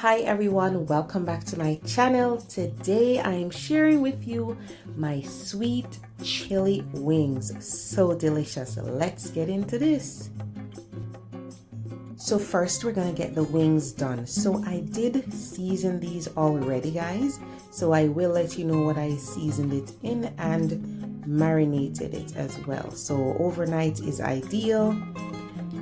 Hi everyone, welcome back to my channel. Today I am sharing with you my sweet chili wings. So delicious. Let's get into this. So first we're gonna get the wings done. So I did season these already, guys. So I will let you know what I seasoned it in and marinated it as well. So overnight is ideal.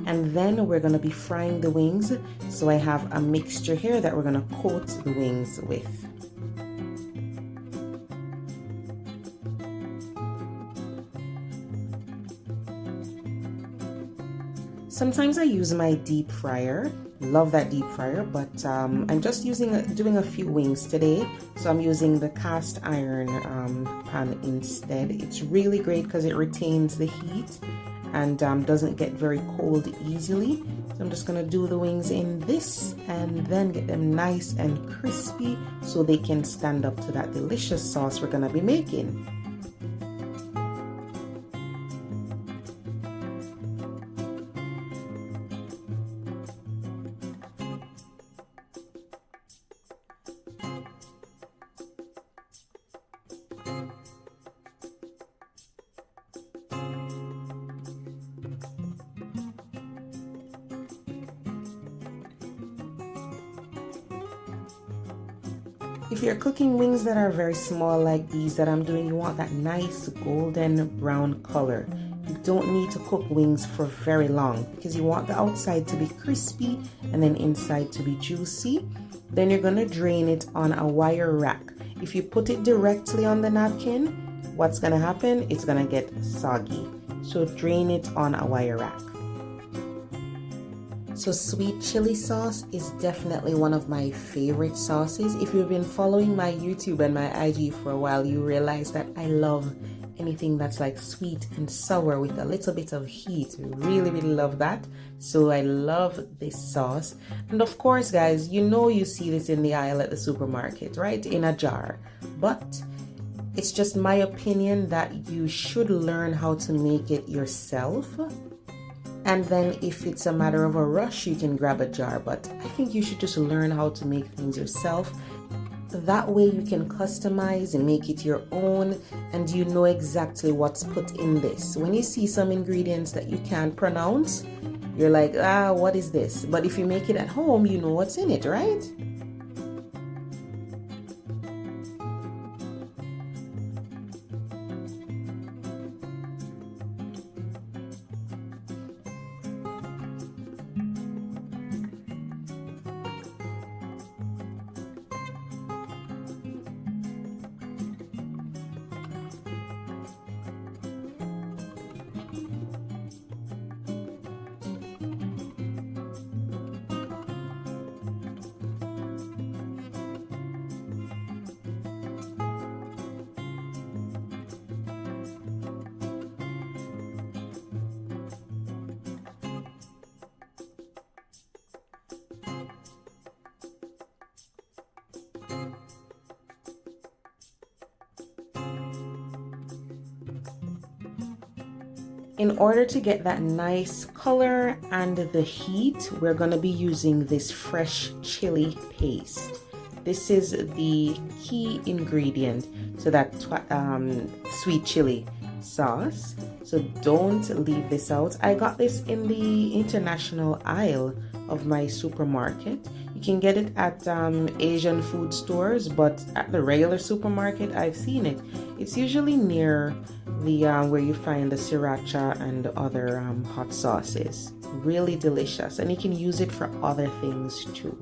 And then we're going to be frying the wings. So I have a mixture here that we're going to coat the wings with. Sometimes I use my deep fryer. Love that deep fryer, but I'm just doing a few wings today. So I'm using the cast iron pan instead. It's really great because it retains the heat and doesn't get very cold easily. So I'm just gonna do the wings in this and then get them nice and crispy so they can stand up to that delicious sauce we're gonna be making. If you're cooking wings that are very small like these that I'm doing, you want that nice golden brown color. You don't need to cook wings for very long because you want the outside to be crispy and then inside to be juicy. Then you're going to drain it on a wire rack. If you put it directly on the napkin, what's going to happen? It's going to get soggy. So drain it on a wire rack. So sweet chili sauce is definitely one of my favorite sauces. If you've been following my YouTube and my IG for a while, you realize that I love anything that's like sweet and sour with a little bit of heat. Really love that. So I love this sauce. And of course, guys, you see this in the aisle at the supermarket, right? In a jar. But it's just my opinion that you should learn how to make it yourself. And then if it's a matter of a rush, you can grab a jar. But I think you should just learn how to make things yourself. That way you can customize and make it your own and you know exactly what's put in this. When you see some ingredients that you can't pronounce, you're like, what is this? But if you make it at home, you know what's in it, right? In order to get that nice color and the heat, we're going to be using this fresh chili paste. This is the key ingredient to that sweet chili sauce. So don't leave this out. I got this in the international aisle of my supermarket. You can get it at Asian food stores, but at the regular supermarket, I've seen it. It's usually near the where you find the sriracha and other hot sauces. Really delicious, and you can use it for other things too.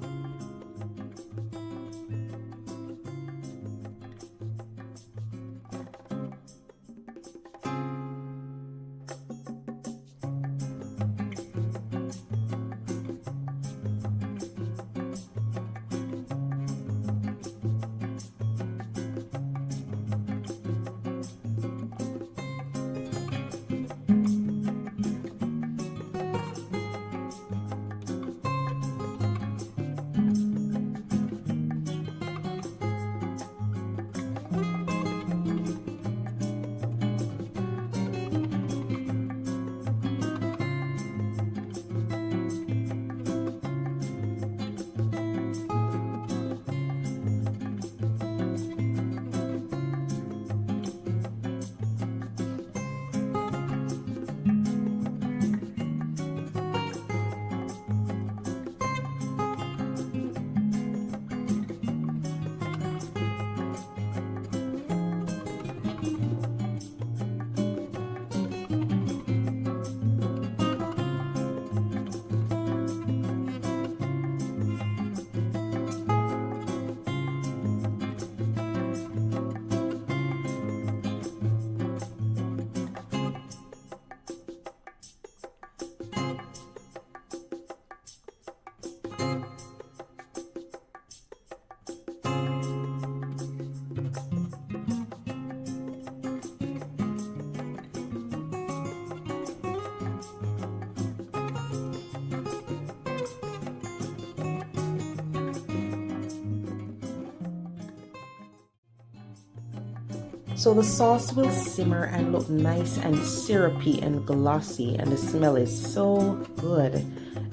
So the sauce will simmer and look nice and syrupy and glossy, and the smell is so good.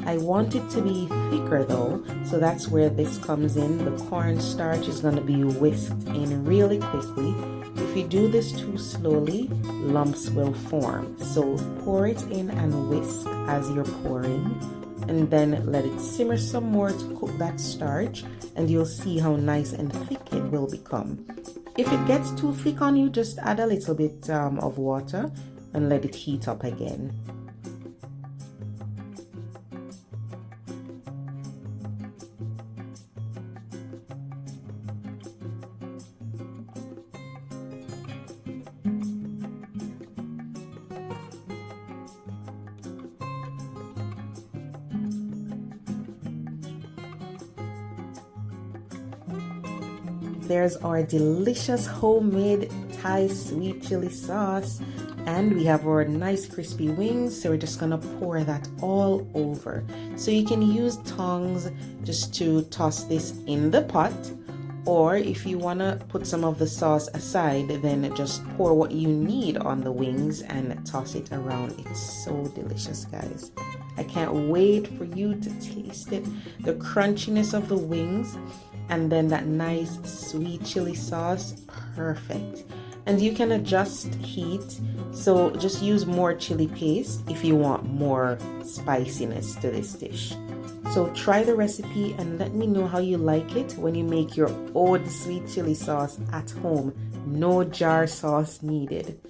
I want it to be thicker though, so that's where this comes in. The cornstarch is going to be whisked in really quickly. If you do this too slowly, lumps will form. So pour it in and whisk as you're pouring, and then let it simmer some more to cook that starch, and you'll see how nice and thick it will become. If it gets too thick on you, just add a little bit of water and let it heat up again. There's our delicious homemade Thai sweet chili sauce, and we have our nice crispy wings, so we're just gonna pour that all over. So you can use tongs just to toss this in the pot, or if you wanna put some of the sauce aside, then just pour what you need on the wings and toss it around. It's so delicious, guys. I can't wait for you to taste it. The crunchiness of the wings, and then that nice sweet chili sauce, perfect. And you can adjust heat, so just use more chili paste if you want more spiciness to this dish. So try the recipe and let me know how you like it when you make your own sweet chili sauce at home. No jar sauce needed.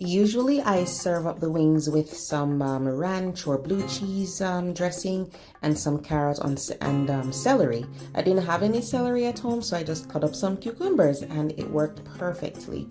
Usually I serve up the wings with some ranch or blue cheese dressing and some carrots and celery. I didn't have any celery at home, so I just cut up some cucumbers and it worked perfectly.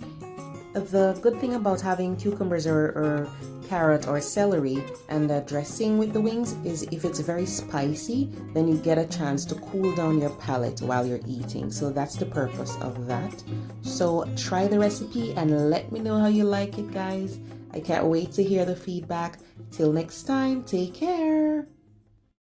The good thing about having cucumbers or carrot or celery and the dressing with the wings is if it's very spicy, then you get a chance to cool down your palate while you're eating. So that's the purpose of that. So try the recipe and let me know how you like it, guys. I can't wait to hear the feedback. Till next time, take care.